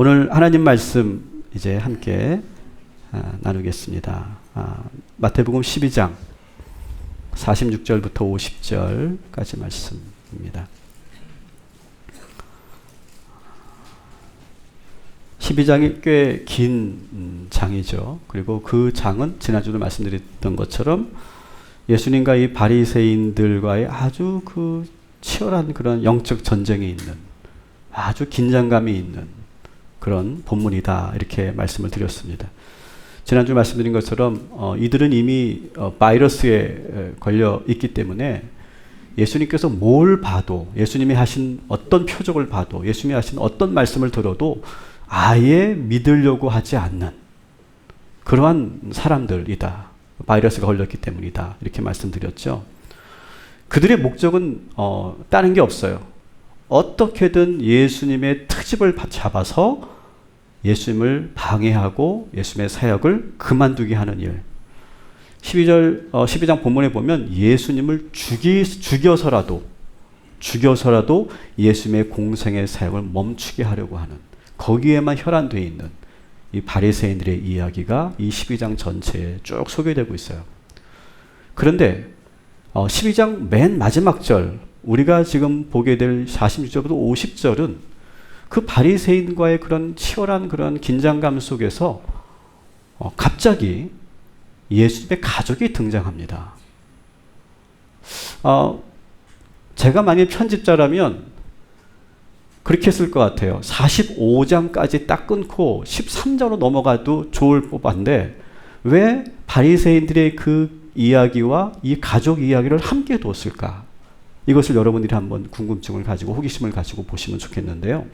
오늘 하나님 말씀 이제 함께 나누겠습니다. 마태복음 12장 46절부터 50절까지 말씀입니다. 12장이 꽤 긴 장이죠. 그리고 그 장은 지난주도 말씀드렸던 것처럼 예수님과 이 바리새인들과의 아주 그 치열한 그런 영적 전쟁이 있는, 아주 긴장감이 있는 그런 본문이다, 이렇게 말씀을 드렸습니다. 지난주 말씀드린 것처럼 이들은 이미 바이러스에 걸려 있기 때문에 예수님께서 뭘 봐도, 예수님이 하신 어떤 표적을 봐도, 예수님이 하신 어떤 말씀을 들어도 아예 믿으려고 하지 않는 그러한 사람들이다. 바이러스가 걸렸기 때문이다, 이렇게 말씀드렸죠. 그들의 목적은 다른 게 없어요. 어떻게든 예수님의 트집을 잡아서 예수님을 방해하고 예수님의 사역을 그만두게 하는 일. 12장 본문에 보면 예수님을 죽여서라도 예수님의 공생의 사역을 멈추게 하려고 하는, 거기에만 혈안되어 있는 이 바리새인들의 이야기가 이 12장 전체에 쭉 소개되고 있어요. 그런데 12장 맨 마지막 절, 우리가 지금 보게 될 46절부터 50절은 그 바리새인과의 그런 치열한 그런 긴장감 속에서 갑자기 예수님의 가족이 등장합니다. 제가 만약 편집자라면 그렇게 했을 것 같아요. 45장까지 딱 끊고 13장으로 넘어가도 좋을 법한데 왜 바리새인들의 그 이야기와 이 가족 이야기를 함께 뒀을까? 이것을 여러분들이 한번 궁금증을 가지고 호기심을 가지고 보시면 좋겠는데요.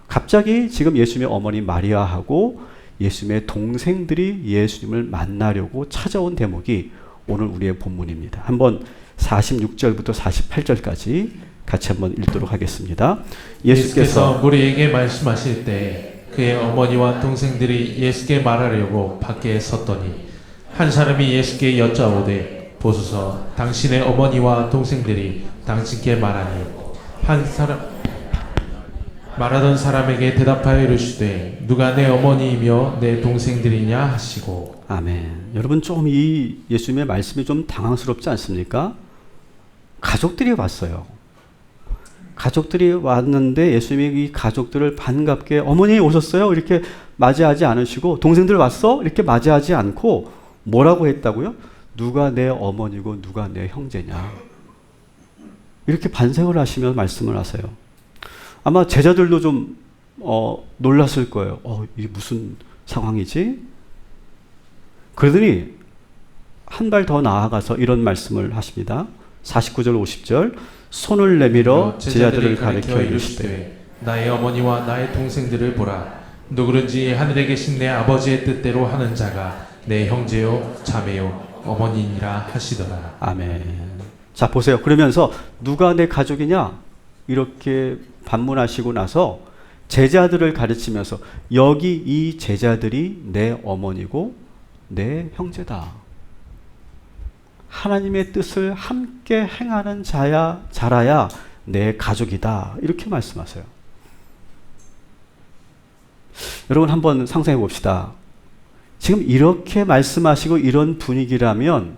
갑자기 지금 예수님의 어머니 마리아하고 예수님의 동생들이 예수님을 만나려고 찾아온 대목이 오늘 우리의 본문입니다. 한번 46절부터 48절까지 같이 한번 읽도록 하겠습니다. 예수께서 무리에게 말씀하실 때 그의 어머니와 동생들이 예수께 말하려고 밖에 섰더니 한 사람이 예수께 여짜오되 보소서 당신의 어머니와 동생들이 당신께 말하니 말하던 사람에게 대답하여 이르시되 누가 내 어머니이며 내 동생들이냐 하시고. 아멘. 여러분, 좀 이 예수님의 말씀이 좀 당황스럽지 않습니까? 가족들이 왔어요. 가족들이 왔는데 예수님이 이 가족들을 반갑게 어머니 오셨어요? 이렇게 맞이하지 않으시고, 동생들 왔어? 이렇게 맞이하지 않고 뭐라고 했다고요? 누가 내 어머니고 누가 내 형제냐, 이렇게 반색을 하시며 말씀을 하세요. 아마 제자들도 좀 놀랐을 거예요. 이게 무슨 상황이지? 그러더니 한 발 더 나아가서 이런 말씀을 하십니다. 49절 50절 손을 내밀어 제자들을 가리켜 이르시되 나의 어머니와 나의 동생들을 보라. 누구든지 하늘에 계신 내 아버지의 뜻대로 하는 자가 내 형제요 자매요 어머니니라 하시더라. 아멘. 자, 보세요. 그러면서 누가 내 가족이냐 이렇게 반문하시고 나서 제자들을 가르치면서 여기 이 제자들이 내 어머니고 내 형제다. 하나님의 뜻을 함께 행하는 자라야 내 가족이다. 이렇게 말씀하세요. 여러분, 한번 상상해 봅시다. 지금 이렇게 말씀하시고 이런 분위기라면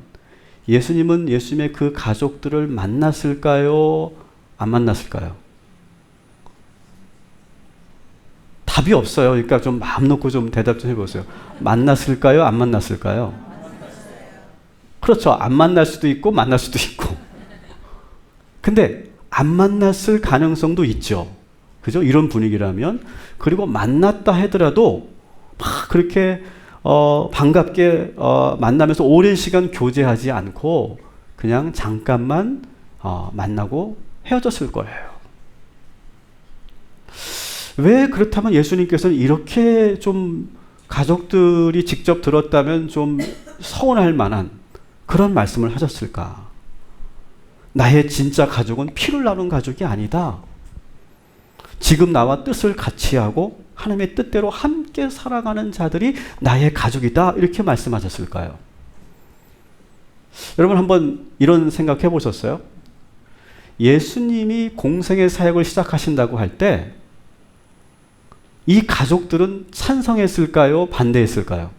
예수님은 예수님의 그 가족들을 만났을까요? 안 만났을까요? 답이 없어요. 그러니까 좀 마음 놓고 좀 대답 좀 해보세요. 만났을까요? 안 만났을까요? 그렇죠. 안 만날 수도 있고 만날 수도 있고. 근데 안 만났을 가능성도 있죠. 그죠? 이런 분위기라면. 그리고 만났다 하더라도 막 그렇게 반갑게 만나면서 오랜 시간 교제하지 않고 그냥 잠깐만 만나고 헤어졌을 거예요. 왜 그렇다면 예수님께서는 이렇게 좀 가족들이 직접 들었다면 좀 서운할 만한 그런 말씀을 하셨을까? 나의 진짜 가족은 피를 나눈 가족이 아니다. 지금 나와 뜻을 같이 하고 하나님의 뜻대로 함께 살아가는 자들이 나의 가족이다. 이렇게 말씀하셨을까요? 여러분, 한번 이런 생각 해보셨어요? 예수님이 공생의 사역을 시작하신다고 할 때 이 가족들은 찬성했을까요? 반대했을까요?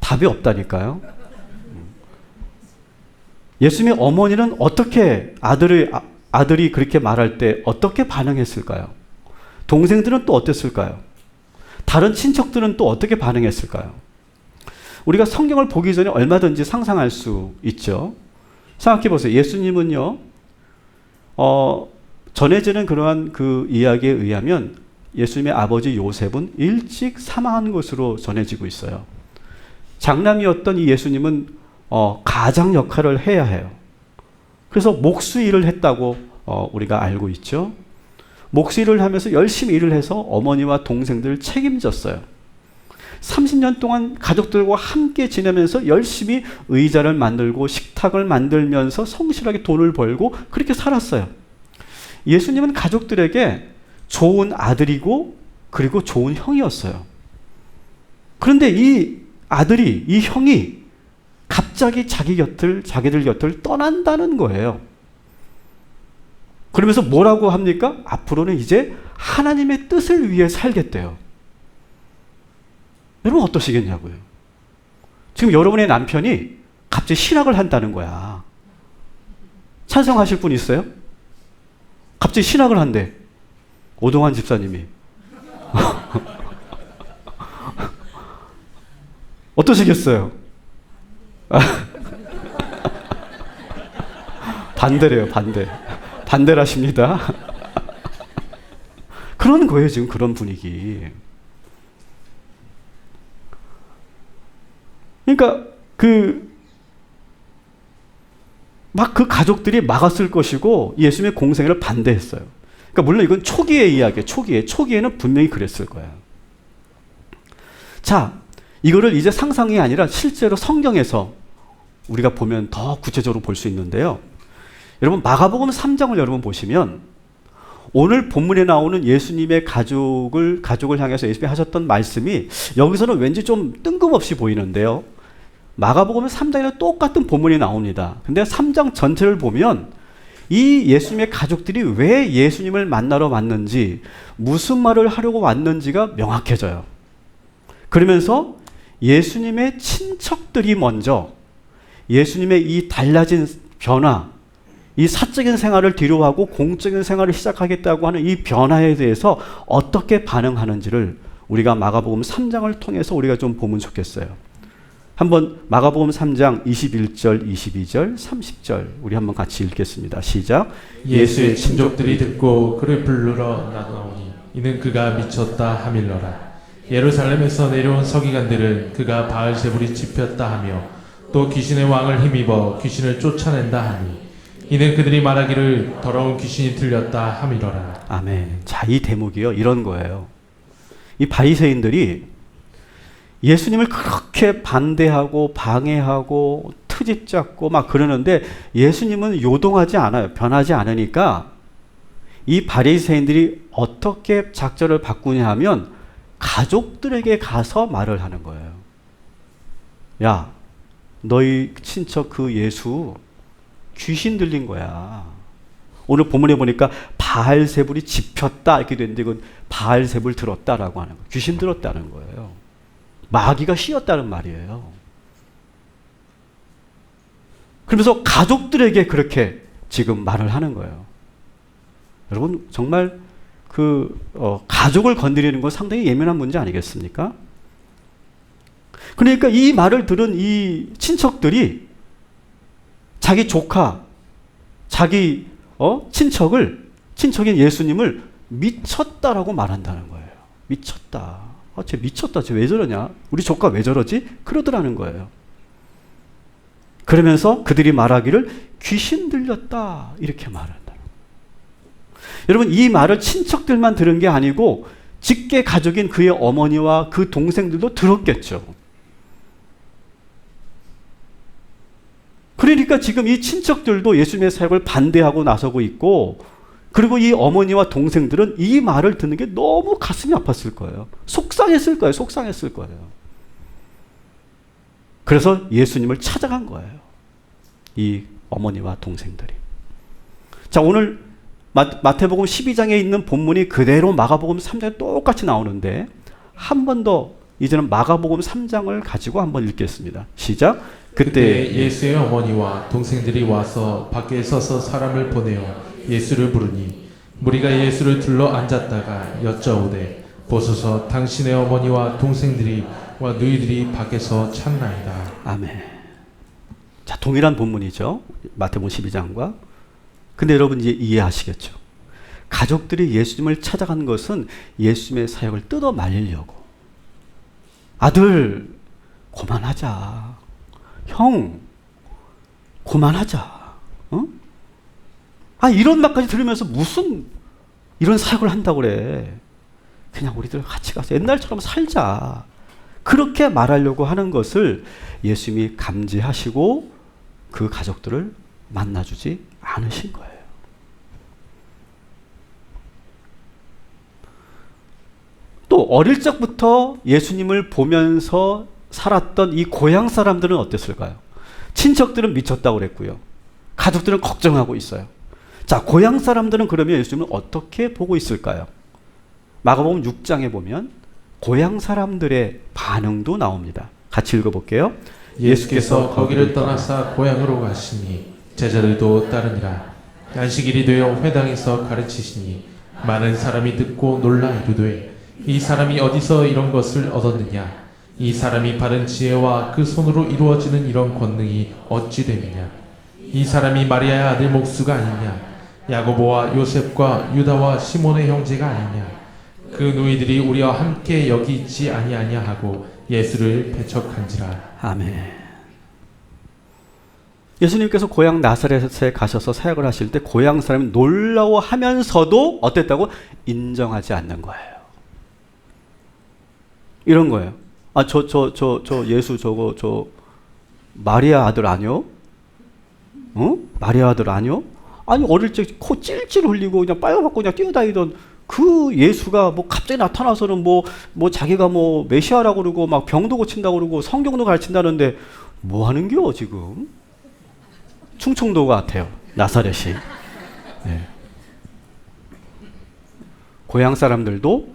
답이 없다니까요. 예수님의 어머니는 어떻게 아들이 그렇게 말할 때 어떻게 반응했을까요? 동생들은 또 어땠을까요? 다른 친척들은 또 어떻게 반응했을까요? 우리가 성경을 보기 전에 얼마든지 상상할 수 있죠. 생각해 보세요. 예수님은요, 전해지는 그러한 그 이야기에 의하면 예수님의 아버지 요셉은 일찍 사망한 것으로 전해지고 있어요. 장남이었던 이 예수님은 가장 역할을 해야 해요. 그래서 목수일을 했다고 우리가 알고 있죠. 목수일을 하면서 열심히 일을 해서 어머니와 동생들을 책임졌어요. 30년 동안 가족들과 함께 지내면서 열심히 의자를 만들고 식탁을 만들면서 성실하게 돈을 벌고 그렇게 살았어요. 예수님은 가족들에게 좋은 아들이고 그리고 좋은 형이었어요. 그런데 이 아들이, 이 형이 갑자기 자기들 곁을 떠난다는 거예요. 그러면서 뭐라고 합니까? 앞으로는 이제 하나님의 뜻을 위해 살겠대요. 여러분 어떠시겠냐고요? 지금 여러분의 남편이 갑자기 신학을 한다는 거야. 찬성하실 분 있어요? 갑자기 신학을 한대. 오동환 집사님이. 어떠시겠어요? 반대래요, 반대. 반대라십니다. 그런 거예요, 지금 그런 분위기. 그러니까 그 가족들이 막았을 것이고 예수님의 공생애를 반대했어요. 그러니까 물론 이건 초기의 이야기예요. 초기에는 분명히 그랬을 거예요. 자, 이거를 이제 상상이 아니라 실제로 성경에서 우리가 보면 더 구체적으로 볼 수 있는데요. 여러분 마가복음 3장을 여러분 보시면 오늘 본문에 나오는 예수님의 가족을 향해서 예수님이 하셨던 말씀이 여기서는 왠지 좀 뜬금없이 보이는데요. 마가복음 3장에는 똑같은 본문이 나옵니다. 근데 3장 전체를 보면 이 예수님의 가족들이 왜 예수님을 만나러 왔는지, 무슨 말을 하려고 왔는지가 명확해져요. 그러면서 예수님의 친척들이 먼저 예수님의 이 달라진 변화, 이 사적인 생활을 뒤로하고 공적인 생활을 시작하겠다고 하는 이 변화에 대해서 어떻게 반응하는지를 우리가 마가복음 3장을 통해서 우리가 좀 보면 좋겠어요. 한번 마가복음 3장 21절, 22절, 30절 우리 한번 같이 읽겠습니다. 시작. 예수의 친족들이 듣고 그를 부르러 나가오니 이는 그가 미쳤다 하밀러라. 예루살렘에서 내려온 서기관들은 그가 바알세불이 짚혔다 하며 또 귀신의 왕을 힘입어 귀신을 쫓아낸다 하니 이는 그들이 말하기를 더러운 귀신이 들렸다 함이로라. 아멘. 자, 이 대목이요, 이런 거예요. 이 바리새인들이 예수님을 그렇게 반대하고 방해하고 트집 잡고 막 그러는데 예수님은 요동하지 않아요. 변하지 않으니까 이 바리새인들이 어떻게 작전을 바꾸냐 하면 가족들에게 가서 말을 하는 거예요. 야, 너희 친척 그 예수 귀신 들린 거야. 오늘 본문에 보니까 바알세불이 짚혔다 이렇게 되는데 이건 바알세불 들었다라고 하는 거예요. 귀신 들었다는 거예요. 마귀가 씌었다는 말이에요. 그러면서 가족들에게 그렇게 지금 말을 하는 거예요. 여러분 정말 가족을 건드리는 건 상당히 예민한 문제 아니겠습니까? 그러니까 이 말을 들은 이 친척들이 자기 조카, 자기 친척인 예수님을 미쳤다라고 말한다는 거예요. 미쳤다. 쟤 미쳤다. 쟤 왜 저러냐? 우리 조카 왜 저러지? 그러더라는 거예요. 그러면서 그들이 말하기를 귀신 들렸다. 이렇게 말한다. 여러분 이 말을 친척들만 들은 게 아니고 직계 가족인 그의 어머니와 그 동생들도 들었겠죠. 그러니까 지금 이 친척들도 예수님의 사역을 반대하고 나서고 있고, 그리고 이 어머니와 동생들은 이 말을 듣는 게 너무 가슴이 아팠을 거예요. 속상했을 거예요. 그래서 예수님을 찾아간 거예요. 이 어머니와 동생들이. 자, 오늘 마태복음 12장에 있는 본문이 그대로 마가복음 3장에 똑같이 나오는데 한 번 더 이제는 마가복음 3장을 가지고 한번 읽겠습니다. 시작. 그때 예수의 어머니와 동생들이 와서 밖에 서서 사람을 보내어 예수를 부르니 무리가 예수를 둘러 앉았다가 여짜오되 보소서 당신의 어머니와 동생들이 와 너희들이 밖에서 찾나이다. 아멘. 자, 동일한 본문이죠. 마태복음 12장과. 근데 여러분 이제 이해하시겠죠. 가족들이 예수님을 찾아간 것은 예수님의 사역을 뜯어 말리려고. 아들, 그만하자. 형, 그만하자. 어? 이런 말까지 들으면서 무슨 이런 사역을 한다고 그래. 그냥 우리들 같이 가서 옛날처럼 살자. 그렇게 말하려고 하는 것을 예수님이 감지하시고 그 가족들을 만나주지 않으신 거예요. 또 어릴 적부터 예수님을 보면서 살았던 이 고향 사람들은 어땠을까요? 친척들은 미쳤다고 그랬고요. 가족들은 걱정하고 있어요. 자, 고향 사람들은 그러면 예수님을 어떻게 보고 있을까요? 마가복음 6장에 보면 고향 사람들의 반응도 나옵니다. 같이 읽어볼게요. 예수께서 거기를 떠나사 고향으로 가시니 제자들도 따르니라. 안식일이 되어 회당에서 가르치시니 많은 사람이 듣고 놀라 이르되 이 사람이 어디서 이런 것을 얻었느냐? 이 사람이 받은 지혜와 그 손으로 이루어지는 이런 권능이 어찌 됨이냐? 이 사람이 마리아의 아들 목수가 아니냐? 야고보와 요셉과 유다와 시몬의 형제가 아니냐? 그 너희들이 우리와 함께 여기 있지 아니하냐 하고 예수를 배척한지라. 아멘. 예수님께서 고향 나사렛에 가셔서 사역을 하실 때 고향 사람이 놀라워하면서도 어땠다고? 인정하지 않는 거예요. 이런 거예요. 예수 마리아 아들 아니요? 마리아 아들 아니요? 아니 어릴 적 코 찔찔 흘리고 그냥 빨갛고 그냥 뛰어다니던 그 예수가 뭐 갑자기 나타나서는 뭐 자기가 뭐 메시아라고 그러고 막 병도 고친다고 그러고 성경도 가르친다는데 뭐 하는겨 지금? 충청도 같아요. 나사렛이. 네. 고향 사람들도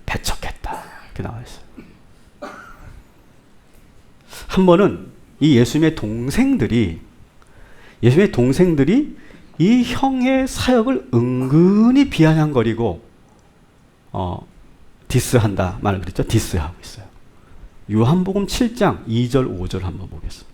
배척했다. 이렇게 나와 있어요. 한 번은 이 예수님의 동생들이 이 형의 사역을 은근히 비아냥거리고 디스한다 말을 그랬죠. 디스하고 있어요. 요한복음 7장 2절 5절 한번 보겠습니다.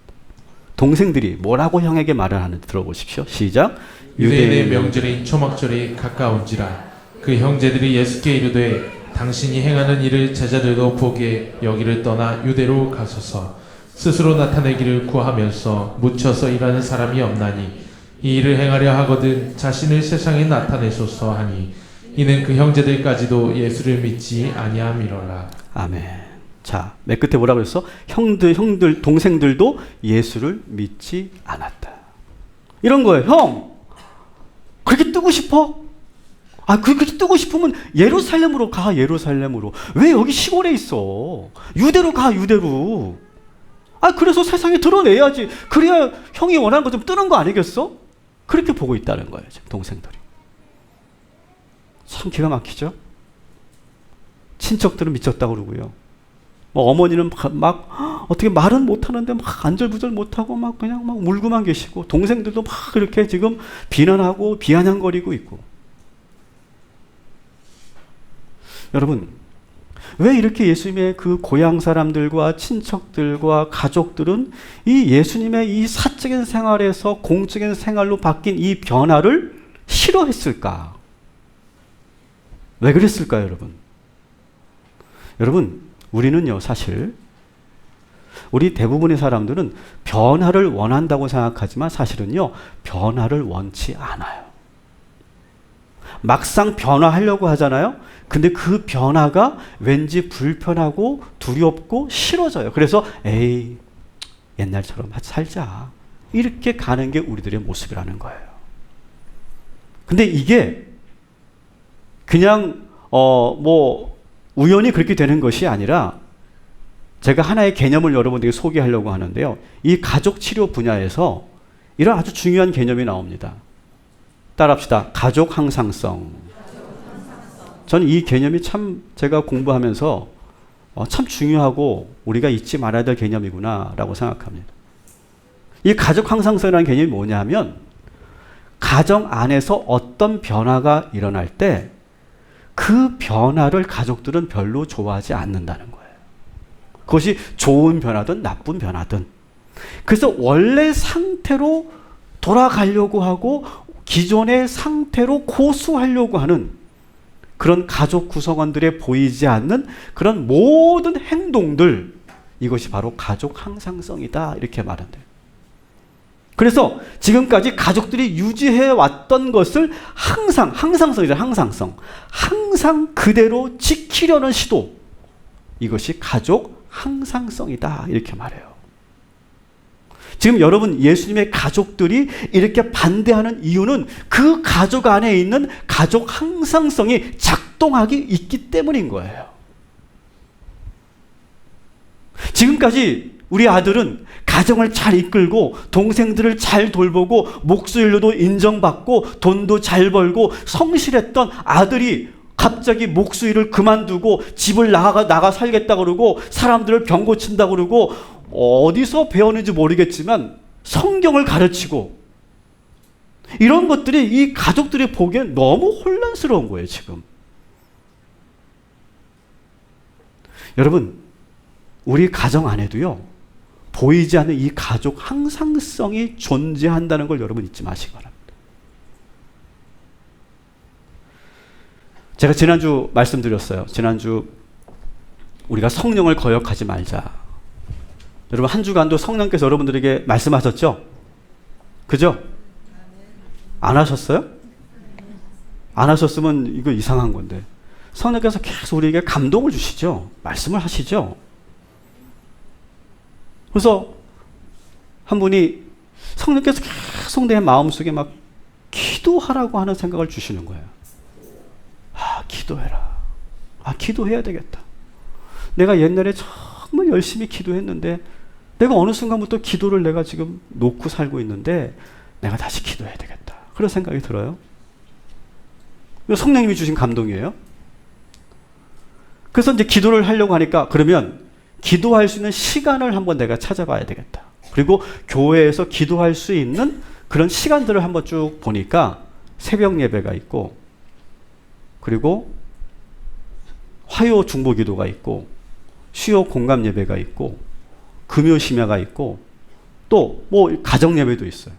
동생들이 뭐라고 형에게 말을 하는지 들어보십시오. 시작. 유대인의 명절인 초막절이 가까운지라 그 형제들이 예수께 이르되 당신이 행하는 일을 제자들도 보기에 여기를 떠나 유대로 가소서. 스스로 나타내기를 구하면서 묻혀서 일하는 사람이 없나니 이 일을 행하려 하거든 자신을 세상에 나타내소서 하니 이는 그 형제들까지도 예수를 믿지 아니함이로라. 아멘. 자, 맨 끝에 뭐라고 했어? 형들, 동생들도 예수를 믿지 않았다. 이런 거예요. 형, 그렇게 뜨고 싶어? 그렇게 뜨고 싶으면 예루살렘으로 가, 예루살렘으로. 왜 여기 시골에 있어? 유대로 가, 유대로. 그래서 세상에 드러내야지. 그래야 형이 원하는 거 좀 뜨는 거 아니겠어? 그렇게 보고 있다는 거예요, 지금 동생들이. 참 기가 막히죠? 친척들은 미쳤다고 그러고요. 어머니는 막 어떻게 말은 못하는데 막 안절부절 못하고 막 그냥 막 울고만 계시고 동생들도 막 그렇게 지금 비난하고 비아냥거리고 있고. 여러분, 왜 이렇게 예수님의 그 고향 사람들과 친척들과 가족들은 이 예수님의 이 사적인 생활에서 공적인 생활로 바뀐 이 변화를 싫어했을까? 왜 그랬을까요, 여러분? 여러분, 우리는요, 사실 우리 대부분의 사람들은 변화를 원한다고 생각하지만 사실은요, 변화를 원치 않아요. 막상 변화하려고 하잖아요. 근데 그 변화가 왠지 불편하고 두렵고 싫어져요. 그래서 에이, 옛날처럼 살자. 이렇게 가는 게 우리들의 모습이라는 거예요. 근데 이게 그냥 우연히 그렇게 되는 것이 아니라 제가 하나의 개념을 여러분들에게 소개하려고 하는데요. 이 가족 치료 분야에서 이런 아주 중요한 개념이 나옵니다. 따라합시다. 가족 항상성. 저는 이 개념이 참 제가 공부하면서 참 중요하고 우리가 잊지 말아야 될 개념이구나라고 생각합니다. 이 가족 항상성이라는 개념이 뭐냐면 가정 안에서 어떤 변화가 일어날 때 그 변화를 가족들은 별로 좋아하지 않는다는 거예요. 그것이 좋은 변화든 나쁜 변화든. 그래서 원래 상태로 돌아가려고 하고 기존의 상태로 고수하려고 하는 그런 가족 구성원들의 보이지 않는 그런 모든 행동들, 이것이 바로 가족 항상성이다 이렇게 말한대요. 그래서 지금까지 가족들이 유지해 왔던 것을 항상성이죠. 항상 그대로 지키려는 시도, 이것이 가족 항상성이다 이렇게 말해요. 지금 여러분 예수님의 가족들이 이렇게 반대하는 이유는 그 가족 안에 있는 가족 항상성이 작동하기 있기 때문인 거예요. 지금까지 우리 아들은 가정을 잘 이끌고 동생들을 잘 돌보고 목수일로도 인정받고 돈도 잘 벌고 성실했던 아들이 갑자기 목수일을 그만두고 집을 나가 살겠다 그러고 사람들을 병 고친다 그러고 어디서 배웠는지 모르겠지만 성경을 가르치고 이런 것들이 이 가족들이 보기엔 너무 혼란스러운 거예요, 지금. 여러분, 우리 가정 안에도요, 보이지 않는 이 가족 항상성이 존재한다는 걸 여러분 잊지 마시기 바랍니다. 제가 지난주 말씀드렸어요. 지난주 우리가 성령을 거역하지 말자. 여러분 한 주간도 성령께서 여러분들에게 말씀하셨죠? 그죠? 안 하셨어요? 안 하셨으면 이거 이상한 건데. 성령께서 계속 우리에게 감동을 주시죠? 말씀을 하시죠? 그래서 한 분이 성령께서 계속 내 마음속에 막 기도하라고 하는 생각을 주시는 거예요. 기도해라. 기도해야 되겠다. 내가 옛날에 정말 열심히 기도했는데 내가 어느 순간부터 기도를 내가 지금 놓고 살고 있는데 내가 다시 기도해야 되겠다. 그런 생각이 들어요. 성령님이 주신 감동이에요. 그래서 이제 기도를 하려고 하니까 그러면 기도할 수 있는 시간을 한번 내가 찾아봐야 되겠다. 그리고 교회에서 기도할 수 있는 그런 시간들을 한번 쭉 보니까 새벽 예배가 있고 그리고 화요 중보 기도가 있고 수요 공감 예배가 있고 금요 심야가 있고 또 뭐 가정 예배도 있어요.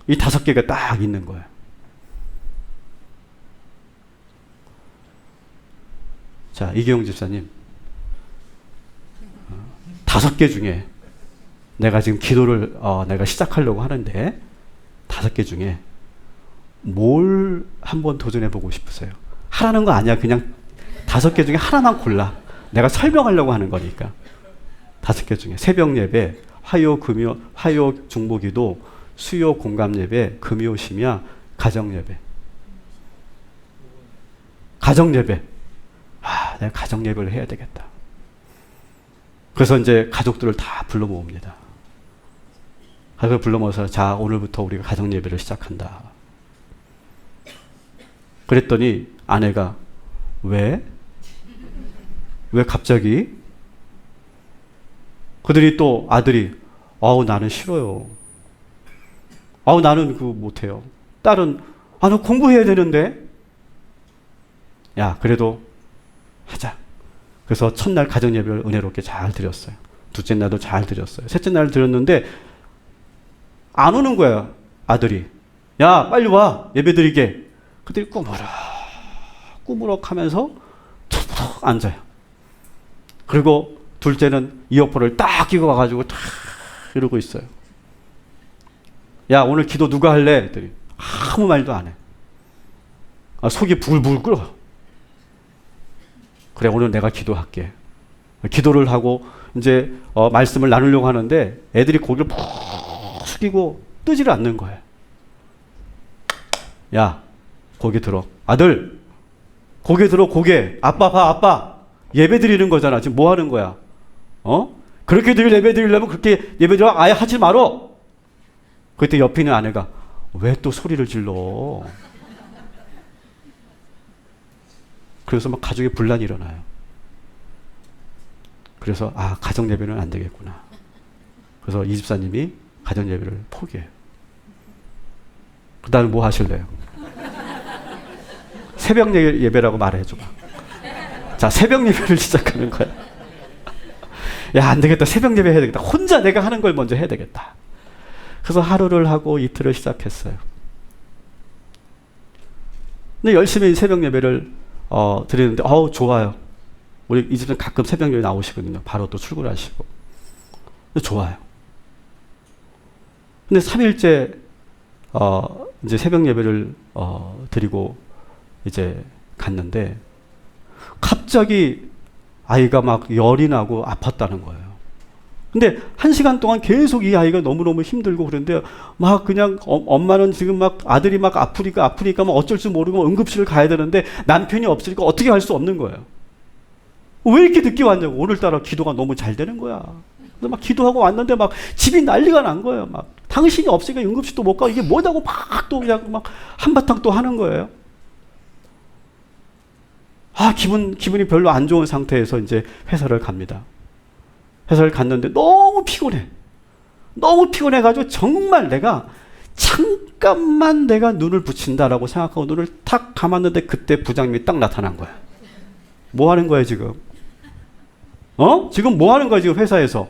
이 5개가 딱 있는 거예요. 자, 이기용 집사님, 5개 중에 내가 지금 기도를 내가 시작하려고 하는데 5개 중에 뭘 한번 도전해 보고 싶으세요? 하라는 거 아니야. 그냥 5개 중에 하나만 골라. 내가 설명하려고 하는 거니까. 5개 중에 새벽 예배, 화요 금요, 화요 중보기도, 수요 공감 예배, 금요 심야, 가정 예배. 가정 예배. 내가 가정 예배를 해야 되겠다. 그래서 이제 가족들을 다 불러 모읍니다. 가족을 불러 모아서 자, 오늘부터 우리가 가정 예배를 시작한다. 그랬더니 아내가 왜 갑자기? 그들이 또 아들이 나는 싫어요. 나는 그거 못해요. 딸은 너 공부해야 되는데. 야, 그래도 하자. 그래서 첫날 가정 예배를 은혜롭게 잘 드렸어요. 둘째 날도 잘 드렸어요. 셋째 날 드렸는데 안 오는 거야, 아들이. 야, 빨리 와, 예배 드리게. 그들이 꾸무럭 하면서 툭툭 앉아요. 그리고 둘째는 이어폰을 딱 끼고 와가지고 탁 이러고 있어요. 야, 오늘 기도 누가 할래? 했더니 아무 말도 안 해. 속이 부글부글 끓어. 그래, 오늘 내가 기도할게. 기도를 하고 이제 말씀을 나누려고 하는데 애들이 고개를 푹 숙이고 뜨지를 않는 거예요. 야, 고개 들어. 아들, 고개 들어, 고개. 아빠 봐, 아빠. 예배 드리는 거잖아. 지금 뭐 하는 거야? 그렇게 예배 드리려면 그렇게 예배 드려 아예 하지 말어. 그때 옆에 있는 아내가 왜 또 소리를 질러? 그래서 막 가족의 분란이 일어나요. 그래서 가정 예배는 안 되겠구나. 그래서 이 집사님이 가정 예배를 포기해요. 그 다음에 뭐 하실래요? 새벽 예배라고 말해줘 봐. 자, 새벽 예배를 시작하는 거야. 야, 안 되겠다. 새벽 예배 해야 되겠다. 혼자 내가 하는 걸 먼저 해야 되겠다. 그래서 하루를 하고 이틀을 시작했어요. 근데 열심히 새벽 예배를 드리는데 좋아요. 우리 이 집은 가끔 새벽 예배 나오시거든요. 바로 또 출근하시고. 근데 좋아요. 근데 3일째 이제 새벽 예배를 드리고 이제 갔는데 갑자기 아이가 막 열이 나고 아팠다는 거예요. 근데 1시간 동안 계속 이 아이가 너무너무 힘들고 그런데 막 그냥 엄마는 지금 막 아들이 막 아프니까 막 어쩔 줄 모르고 응급실을 가야 되는데 남편이 없으니까 어떻게 할 수 없는 거예요. 왜 이렇게 늦게 왔냐고. 오늘따라 기도가 너무 잘 되는 거야. 그래서 막 기도하고 왔는데 막 집이 난리가 난 거예요. 막 당신이 없으니까 응급실도 못 가고 이게 뭐냐고 막 또 그냥 막 한바탕 또 하는 거예요. 기분이 별로 안 좋은 상태에서 이제 회사를 갑니다. 회사를 갔는데 너무 피곤해. 너무 피곤해가지고 정말 내가 잠깐만 내가 눈을 붙인다라고 생각하고 눈을 탁 감았는데 그때 부장님이 딱 나타난 거야. 뭐 하는 거야 지금? 지금 뭐 하는 거야 지금 회사에서?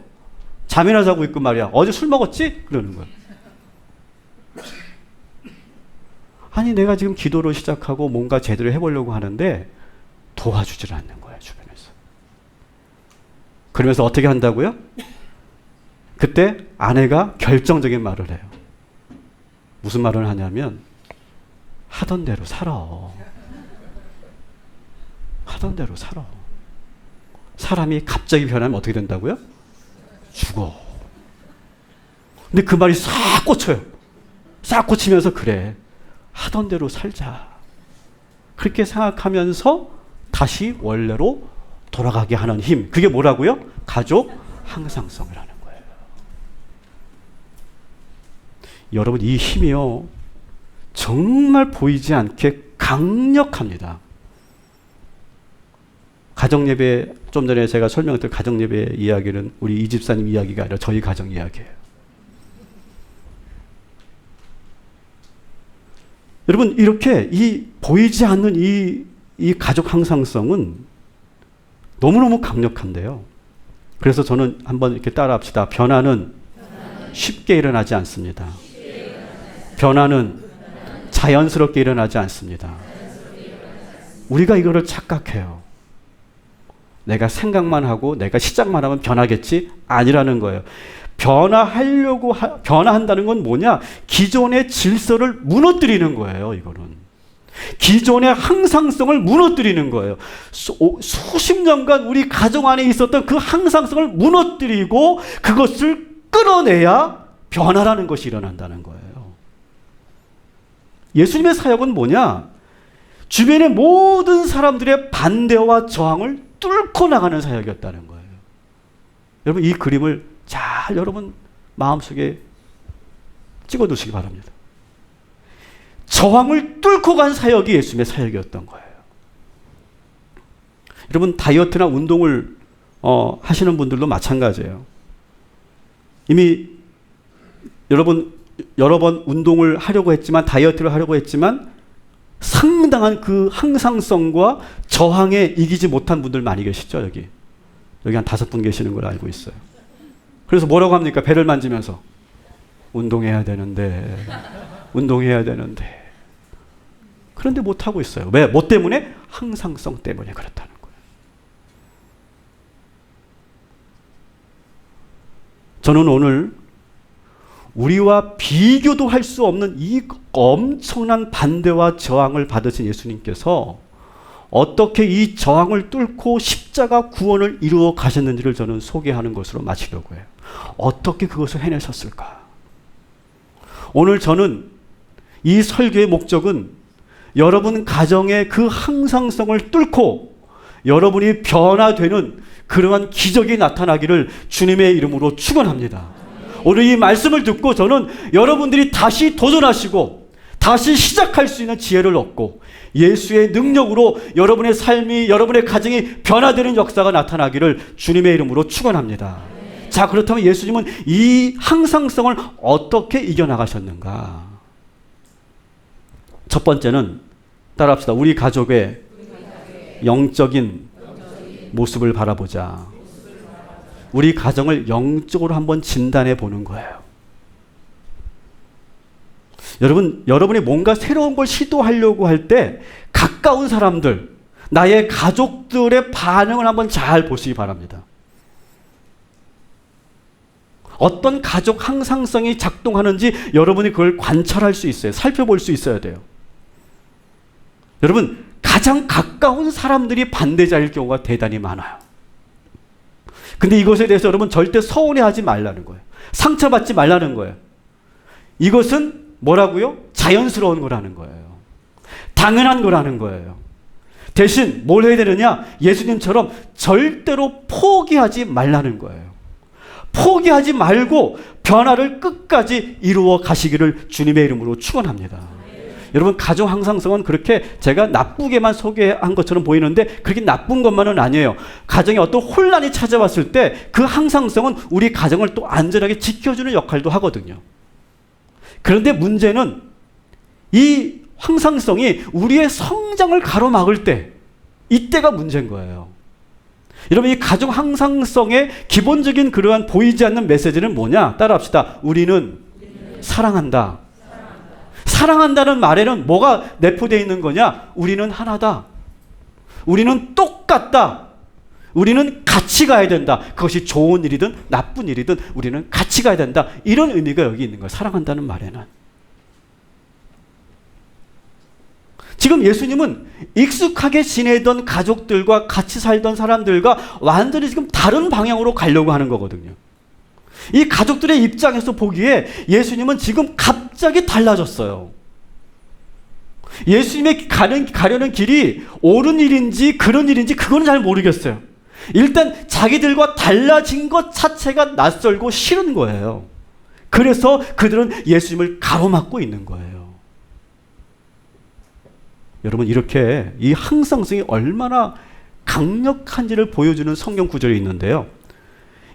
잠이나 자고 있고 말이야. 어제 술 먹었지? 그러는 거야. 아니 내가 지금 기도를 시작하고 뭔가 제대로 해보려고 하는데 도와주질 않는 거야 주변에서. 그러면서 어떻게 한다고요? 그때 아내가 결정적인 말을 해요. 무슨 말을 하냐면 하던 대로 살아. 하던 대로 살아. 사람이 갑자기 변하면 어떻게 된다고요? 죽어. 근데 그 말이 싹 꽂혀요. 싹 꽂히면서 그래. 하던 대로 살자. 그렇게 생각하면서 다시 원래로 돌아가게 하는 힘. 그게 뭐라고요? 가족 항상성이라는 거예요. 여러분 이 힘이요. 정말 보이지 않게 강력합니다. 가정예배, 좀 전에 제가 설명했던 가정예배 이야기는 우리 이 집사님 이야기가 아니라 저희 가정 이야기예요. 여러분 이렇게 이 보이지 않는 이 가족 항상성은 너무너무 강력한데요. 그래서 저는 한번 이렇게 따라합시다. 변화는 쉽게 일어나지 않습니다. 변화는 자연스럽게 일어나지 않습니다. 우리가 이거를 착각해요. 내가 생각만 하고 내가 시작만 하면 변하겠지? 아니라는 거예요. 변화한다는 건 뭐냐? 기존의 질서를 무너뜨리는 거예요, 이거는. 기존의 항상성을 무너뜨리는 거예요. 수십 년간 우리 가정 안에 있었던 그 항상성을 무너뜨리고 그것을 끌어내야 변화라는 것이 일어난다는 거예요. 예수님의 사역은 뭐냐? 주변의 모든 사람들의 반대와 저항을 뚫고 나가는 사역이었다는 거예요. 여러분 이 그림을 잘 여러분 마음속에 찍어두시기 바랍니다. 저항을 뚫고 간 사역이 예수님의 사역이었던 거예요. 여러분 다이어트나 운동을 하시는 분들도 마찬가지예요. 이미 여러 번 운동을 하려고 했지만 다이어트를 하려고 했지만 상당한 그 항상성과 저항에 이기지 못한 분들 많이 계시죠? 여기 한 5분 계시는 걸 알고 있어요. 그래서 뭐라고 합니까? 배를 만지면서 운동해야 되는데 그런데 못하고 있어요. 왜? 뭐 때문에? 항상성 때문에 그렇다는 거예요. 저는 오늘 우리와 비교도 할 수 없는 이 엄청난 반대와 저항을 받으신 예수님께서 어떻게 이 저항을 뚫고 십자가 구원을 이루어 가셨는지를 저는 소개하는 것으로 마치려고 해요. 어떻게 그것을 해내셨을까? 오늘 저는 이 설교의 목적은 여러분 가정의 그 항상성을 뚫고 여러분이 변화되는 그러한 기적이 나타나기를 주님의 이름으로 축원합니다. 오늘 이 말씀을 듣고 저는 여러분들이 다시 도전하시고 다시 시작할 수 있는 지혜를 얻고 예수의 능력으로 여러분의 삶이, 여러분의 가정이 변화되는 역사가 나타나기를 주님의 이름으로 축원합니다. 자, 그렇다면 예수님은 이 항상성을 어떻게 이겨나가셨는가? 첫 번째는 따라합시다. 우리 가족의 영적인 모습을 바라보자. 우리 가정을 영적으로 한번 진단해 보는 거예요. 여러분이 뭔가 새로운 걸 시도하려고 할 때 가까운 사람들, 나의 가족들의 반응을 한번 잘 보시기 바랍니다. 어떤 가족 항상성이 작동하는지 여러분이 그걸 관찰할 수 있어요. 살펴볼 수 있어야 돼요. 여러분, 가장 가까운 사람들이 반대자일 경우가 대단히 많아요. 근데 이것에 대해서 여러분 절대 서운해하지 말라는 거예요. 상처받지 말라는 거예요. 이것은 뭐라고요? 자연스러운 거라는 거예요. 당연한 거라는 거예요. 대신 뭘 해야 되느냐? 예수님처럼 절대로 포기하지 말라는 거예요. 포기하지 말고 변화를 끝까지 이루어 가시기를 주님의 이름으로 축원합니다. 여러분, 가정 항상성은 그렇게 제가 나쁘게만 소개한 것처럼 보이는데 그렇게 나쁜 것만은 아니에요. 가정에 어떤 혼란이 찾아왔을 때 그 항상성은 우리 가정을 또 안전하게 지켜주는 역할도 하거든요. 그런데 문제는 이 항상성이 우리의 성장을 가로막을 때, 이때가 문제인 거예요. 여러분, 이 가정 항상성의 기본적인 그러한 보이지 않는 메시지는 뭐냐? 따라합시다. 우리는 사랑한다. 사랑한다는 말에는 뭐가 내포되어 있는 거냐? 우리는 하나다. 우리는 똑같다. 우리는 같이 가야 된다. 그것이 좋은 일이든 나쁜 일이든 우리는 같이 가야 된다. 이런 의미가 여기 있는 거예요. 사랑한다는 말에는. 지금 예수님은 익숙하게 지내던 가족들과 같이 살던 사람들과 완전히 지금 다른 방향으로 가려고 하는 거거든요. 이 가족들의 입장에서 보기에 예수님은 지금 갑자기 달라졌어요. 예수님의 가려는 길이 옳은 일인지 그런 일인지 그건 잘 모르겠어요. 일단 자기들과 달라진 것 자체가 낯설고 싫은 거예요. 그래서 그들은 예수님을 가로막고 있는 거예요. 여러분, 이렇게 이 항상성이 얼마나 강력한지를 보여주는 성경 구절이 있는데요.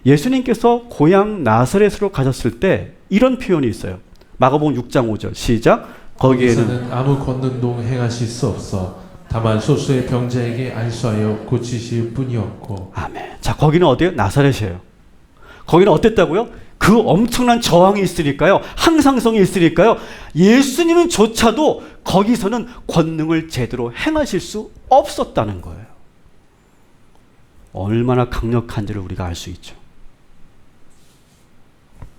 예수님께서 고향 나사렛으로 가셨을 때 이런 표현이 있어요. 마가복음 6장 5절 시작. 거기에는 아무 권능도 행하실 수 없어 다만 소수의 병자에게 안수하여 고치실 뿐이었고. 아멘. 자, 거기는 어디예요? 나사렛이에요. 거기는 어땠다고요? 그 엄청난 저항이 있으니까요. 항상성이 있으니까요. 예수님은 조차도 거기서는 권능을 제대로 행하실 수 없었다는 거예요. 얼마나 강력한지를 우리가 알 수 있죠.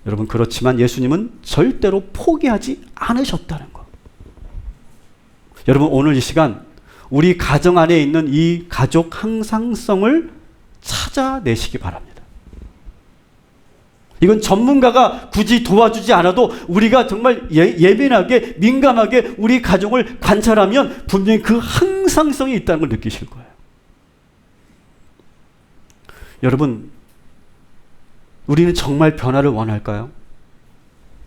여러분, 그렇지만 예수님은 절대로 포기하지 않으셨다는 거. 여러분, 오늘 이 시간 우리 가정 안에 있는 이 가족 항상성을 찾아내시기 바랍니다. 이건 전문가가 굳이 도와주지 않아도 우리가 정말 예민하게 민감하게 우리 가정을 관찰하면 분명히 그 항상성이 있다는 걸 느끼실 거예요. 여러분, 우리는 정말 변화를 원할까요?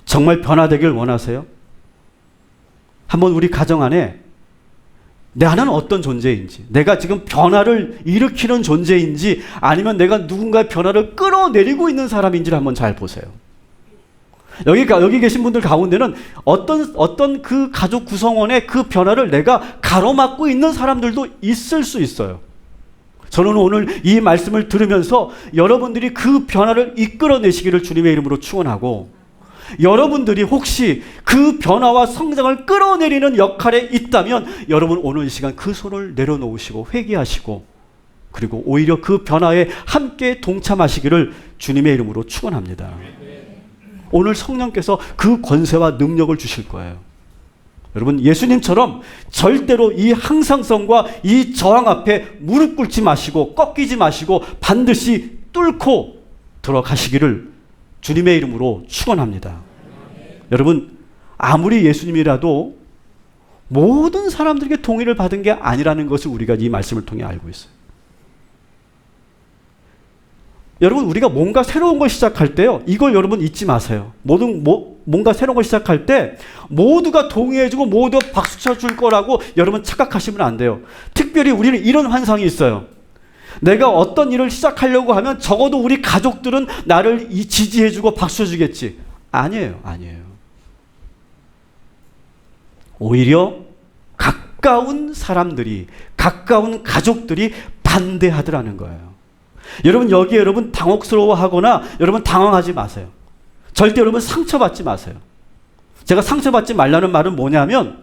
정말 변화되길 원하세요? 한번 우리 가정 안에 나는 어떤 존재인지, 내가 지금 변화를 일으키는 존재인지 아니면 내가 누군가의 변화를 끌어내리고 있는 사람인지를 한번 잘 보세요. 여기 계신 분들 가운데는 어떤 그 가족 구성원의 그 변화를 내가 가로막고 있는 사람들도 있을 수 있어요. 저는 오늘 이 말씀을 들으면서 여러분들이 그 변화를 이끌어내시기를 주님의 이름으로 축원하고, 여러분들이 혹시 그 변화와 성장을 끌어내리는 역할에 있다면 여러분 오늘 이 시간 그 손을 내려놓으시고 회개하시고 그리고 오히려 그 변화에 함께 동참하시기를 주님의 이름으로 축원합니다. 오늘 성령께서 그 권세와 능력을 주실 거예요. 여러분, 예수님처럼 절대로 이 항상성과 이 저항 앞에 무릎 꿇지 마시고 꺾이지 마시고 반드시 뚫고 들어가시기를 주님의 이름으로 축원합니다. 여러분, 아무리 예수님이라도 모든 사람들에게 동의를 받은 게 아니라는 것을 우리가 이 말씀을 통해 알고 있어요. 여러분 우리가 뭔가 새로운 걸 시작할 때요. 이걸 여러분 잊지 마세요. 뭔가 새로운 걸 시작할 때 모두가 동의해주고 모두가 박수 쳐줄 거라고 여러분 착각하시면 안 돼요. 특별히 우리는 이런 환상이 있어요. 내가 어떤 일을 시작하려고 하면 적어도 우리 가족들은 나를 지지해주고 박수 주겠지. 아니에요. 오히려 가까운 사람들이, 가까운 가족들이 반대하더라는 거예요. 여러분 여기에 여러분 당혹스러워하거나 여러분 당황하지 마세요. 절대 여러분 상처받지 마세요. 제가 상처받지 말라는 말은 뭐냐면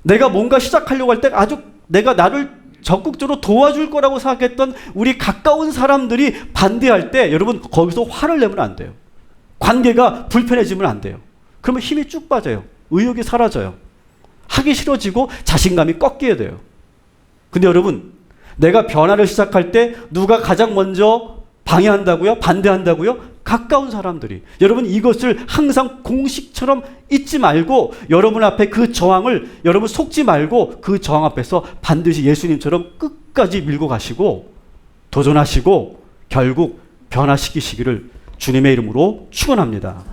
내가 뭔가 시작하려고 할 때 아주 내가 나를 적극적으로 도와줄 거라고 생각했던 우리 가까운 사람들이 반대할 때 여러분 거기서 화를 내면 안 돼요. 관계가 불편해지면 안 돼요. 그러면 힘이 쭉 빠져요. 의욕이 사라져요. 하기 싫어지고 자신감이 꺾이게 돼요. 근데 여러분 내가 변화를 시작할 때 누가 가장 먼저 방해한다고요? 반대한다고요? 가까운 사람들이. 여러분 이것을 항상 공식처럼 잊지 말고 여러분 앞에 그 저항을 여러분 속지 말고 그 저항 앞에서 반드시 예수님처럼 끝까지 밀고 가시고 도전하시고 결국 변화시키시기를 주님의 이름으로 축원합니다.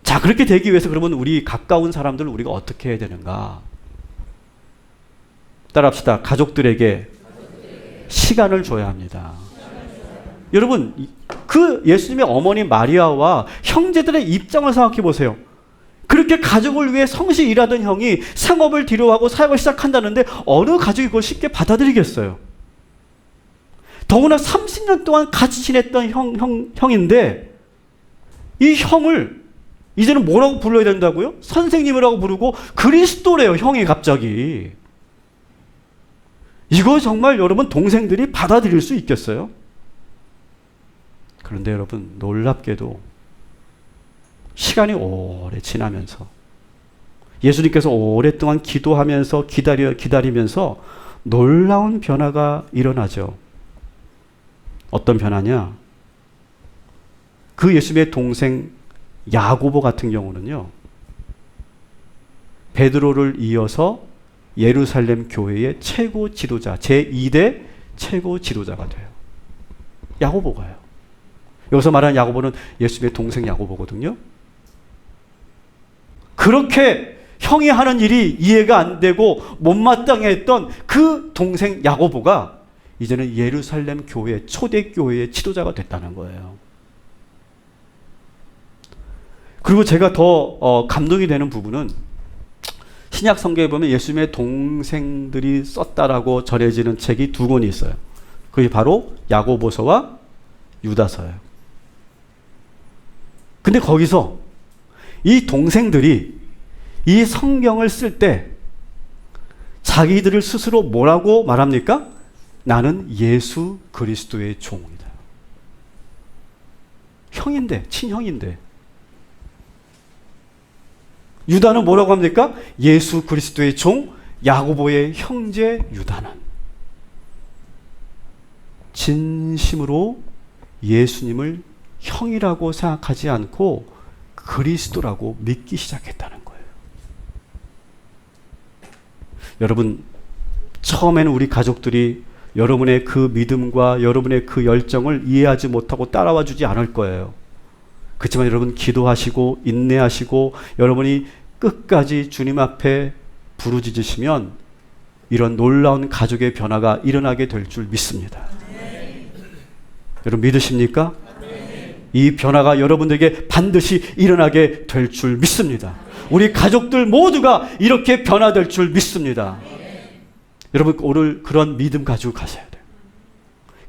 자, 그렇게 되기 위해서 그러면 우리 가까운 사람들을 우리가 어떻게 해야 되는가? 따라합시다. 가족들에게 시간을 줘야 합니다. 여러분 그 예수님의 어머니 마리아와 형제들의 입장을 생각해 보세요. 그렇게 가족을 위해 성실히 일하던 형이 상업을 뒤로하고 사역을 시작한다는데 어느 가족이 그걸 쉽게 받아들이겠어요? 더구나 30년 동안 같이 지냈던 형인데 이 형을 이제는 뭐라고 불러야 된다고요? 선생님이라고 부르고 그리스도래요. 형이 갑자기. 이거 정말 여러분 동생들이 받아들일 수 있겠어요? 그런데 여러분 놀랍게도 시간이 오래 지나면서 예수님께서 오랫동안 기도하면서 기다리면서 놀라운 변화가 일어나죠. 어떤 변화냐? 그 예수님의 동생 야고보 같은 경우는요. 베드로를 이어서 예루살렘 교회의 최고 지도자, 제2대 최고 지도자가 돼요. 야고보가요. 여기서 말하는 야고보는 예수님의 동생 야고보거든요. 그렇게 형이 하는 일이 이해가 안 되고 못마땅했던 그 동생 야고보가 이제는 예루살렘 교회, 초대교회의 지도자가 됐다는 거예요. 그리고 제가 더 감동이 되는 부분은 신약 성경에 보면 예수님의 동생들이 썼다라고 전해지는 책이 두 권이 있어요. 그게 바로 야고보서와 유다서예요. 근데 거기서 이 동생들이 이 성경을 쓸 때 자기들을 스스로 뭐라고 말합니까? 나는 예수 그리스도의 종이다. 형인데, 친형인데. 유다는 뭐라고 합니까? 예수 그리스도의 종, 야고보의 형제 유다는 진심으로 예수님을 형이라고 생각하지 않고 그리스도라고 믿기 시작했다는 거예요. 여러분, 처음에는 우리 가족들이 여러분의 그 믿음과 여러분의 그 열정을 이해하지 못하고 따라와 주지 않을 거예요. 그렇지만 여러분 기도하시고 인내하시고 여러분이 끝까지 주님 앞에 부르짖으시면 이런 놀라운 가족의 변화가 일어나게 될 줄 믿습니다. 여러분 믿으십니까? 이 변화가 여러분들에게 반드시 일어나게 될 줄 믿습니다. 우리 가족들 모두가 이렇게 변화될 줄 믿습니다. 여러분 오늘 그런 믿음 가지고 가셔야 돼요.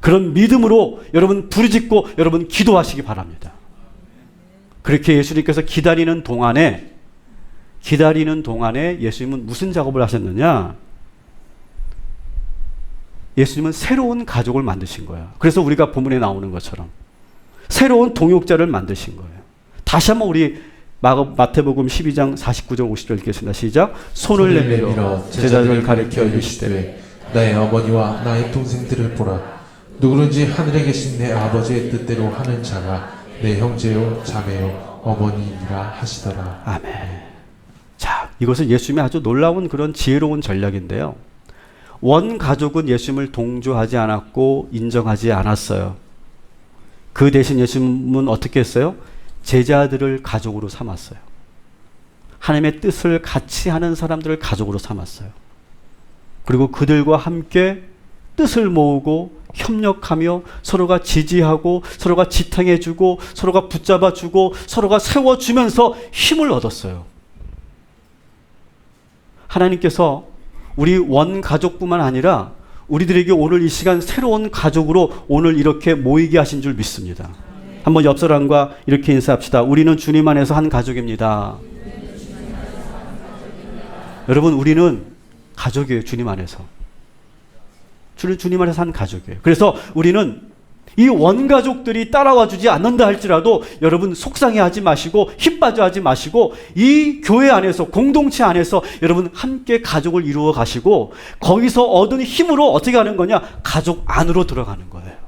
그런 믿음으로 여러분 부르짖고 여러분 기도하시기 바랍니다. 그렇게 예수님께서 기다리는 동안에 예수님은 무슨 작업을 하셨느냐? 예수님은 새로운 가족을 만드신 거예요. 그래서 우리가 본문에 나오는 것처럼 새로운 동역자를 만드신 거예요. 다시 한번 우리 마태복음 12장 49절 50절 읽겠습니다. 시작. 손을 내밀어 제자들을 가리켜 이르시되 나의 어머니와 나의 동생들을 보라. 누구든지 하늘에 계신 내 아버지의 뜻대로 하는 자가 내 형제요 자매요 어머니이라 하시더라. 아멘. 자, 이것은 예수님의 아주 놀라운 그런 지혜로운 전략인데요. 원가족은 예수님을 동조하지 않았고 인정하지 않았어요. 그 대신 예수님은 어떻게 했어요? 제자들을 가족으로 삼았어요. 하나님의 뜻을 같이 하는 사람들을 가족으로 삼았어요. 그리고 그들과 함께 뜻을 모으고 협력하며 서로가 지지하고 서로가 지탱해주고 서로가 붙잡아주고 서로가 세워주면서 힘을 얻었어요. 하나님께서 우리 원가족뿐만 아니라 우리들에게 오늘 이 시간 새로운 가족으로 오늘 이렇게 모이게 하신 줄 믿습니다. 한번 옆 사람과 이렇게 인사합시다. 우리는 주님 안에서 한 가족입니다. 여러분, 우리는 가족이에요. 주님 안에서. 주님 안에서 한 가족이에요. 그래서 우리는 이 원가족들이 따라와 주지 않는다 할지라도 여러분 속상해하지 마시고 힘 빠져하지 마시고 이 교회 안에서 공동체 안에서 여러분 함께 가족을 이루어 가시고 거기서 얻은 힘으로 어떻게 하는 거냐? 가족 안으로 들어가는 거예요.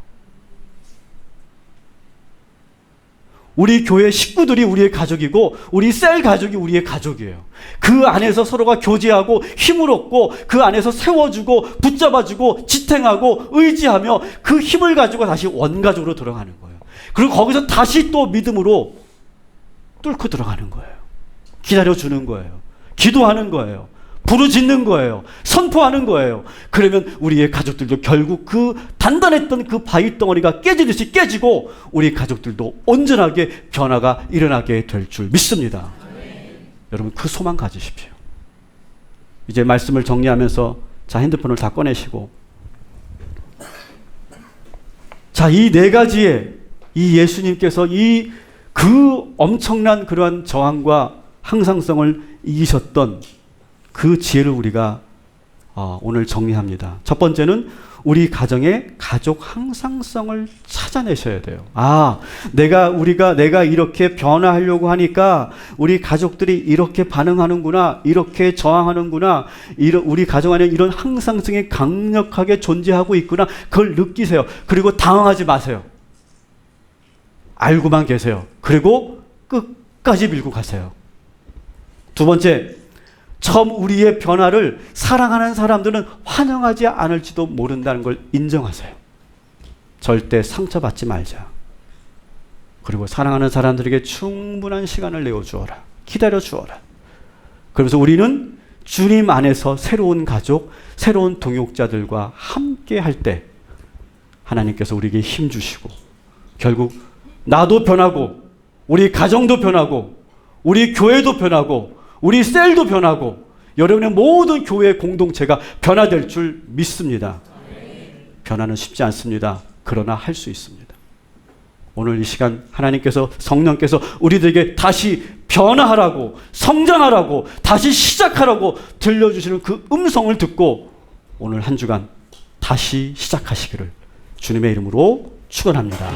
우리 교회 식구들이 우리의 가족이고 우리 셀 가족이 우리의 가족이에요. 그 안에서 서로가 교제하고 힘을 얻고 그 안에서 세워주고 붙잡아주고 지탱하고 의지하며 그 힘을 가지고 다시 원가족으로 들어가는 거예요. 그리고 거기서 다시 또 믿음으로 뚫고 들어가는 거예요. 기다려주는 거예요. 기도하는 거예요. 부르짖는 거예요. 선포하는 거예요. 그러면 우리의 가족들도 결국 그 단단했던 그 바위 덩어리가 깨지듯이 깨지고 우리 가족들도 온전하게 변화가 일어나게 될 줄 믿습니다. 여러분 그 소망 가지십시오. 이제 말씀을 정리하면서 자 핸드폰을 다 꺼내시고 자 이 네 가지의 이 예수님께서 이 그 엄청난 그러한 저항과 항상성을 이기셨던 그 지혜를 우리가 오늘 정리합니다. 첫 번째는 우리 가정의 가족 항상성을 찾아내셔야 돼요. 내가 이렇게 변화하려고 하니까 우리 가족들이 이렇게 반응하는구나, 이렇게 저항하는구나, 우리 가정 안에 이런 항상성이 강력하게 존재하고 있구나. 그걸 느끼세요. 그리고 당황하지 마세요. 알고만 계세요. 그리고 끝까지 밀고 가세요. 두 번째, 처음 우리의 변화를 사랑하는 사람들은 환영하지 않을지도 모른다는 걸 인정하세요. 절대 상처받지 말자. 그리고 사랑하는 사람들에게 충분한 시간을 내어주어라. 기다려주어라. 그러면서 우리는 주님 안에서 새로운 가족, 새로운 동역자들과 함께 할 때 하나님께서 우리에게 힘 주시고 결국 나도 변하고 우리 가정도 변하고 우리 교회도 변하고 우리 셀도 변하고 여러분의 모든 교회 공동체가 변화될 줄 믿습니다. 변화는 쉽지 않습니다. 그러나 할 수 있습니다. 오늘 이 시간 하나님께서 성령께서 우리들에게 다시 변화하라고 성장하라고 다시 시작하라고 들려주시는 그 음성을 듣고 오늘 한 주간 다시 시작하시기를 주님의 이름으로 축원합니다.